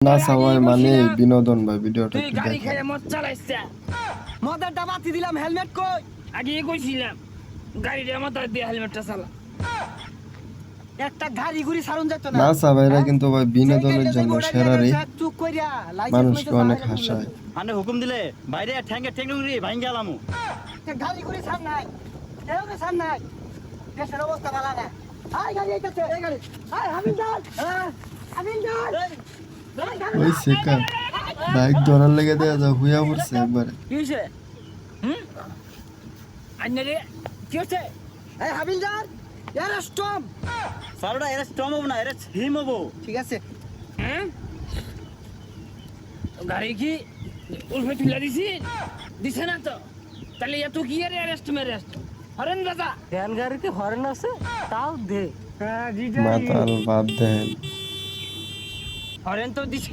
না সবাই মানে বিনোদন ভাই, ভিডিওটা তুই একটু গাড়ি দেখেন। খেয়ে মদ চালাইছিস। মদের ডাবাতি দিলাম, হেলমেট কই? আগে কইছিলাম গাড়িটা মাথায় দিয়ে হেলমেটটা চালা। একটা গাড়ি ঘুরি সারুন যেত না। না সবাইরা হ্যাঁ? কিন্তু ভাই যেই বিনোদনের গাড়িটা জন্য যাইবো ওটা নিয়ে সেরা রে, গেছে, চুপ কইরা লাইসেন্স মানুষকে মেসেজ অনেক বাইরে তুললো। হাসায়। আনে হুকুম দিলে বাইরে ঠ্যাঙ্গে ঠ্যাঙ্গুরি ভাঙ গেলামু। একটা গাড়ি ঘুরি সার নাই, কেউ তো সার নাই। দেশের অবস্থা ভালো না। আয় গাড়ি আইতাছে, এই গাড়ি। আয় হাবিলদার, হাবিলদার। এই গাড়ি। ওই সেকা বাইক ধরার লেগে দেয়া যা হুইয়া পড়ছে একবারে। কি হইছে? আন্নে রে কি হইছে? এই হাবিলদার, এরা স্টপ। সারোটা এরা স্টম হবো না, এরা হিম হবো। ঠিক আছে। হ্যাঁ? গাড়ি কি উল্ফে তুলে দিছি? দিছে না তো? তাহলে এত কি আর অ্যারেস্ট মেরেস্ট? হরেন দাদা ভ্যান গাড়িতে হরেন আছে, তাও দে। হ্যাঁ মাতাল বাদ দেন। হরেন তো দিছে।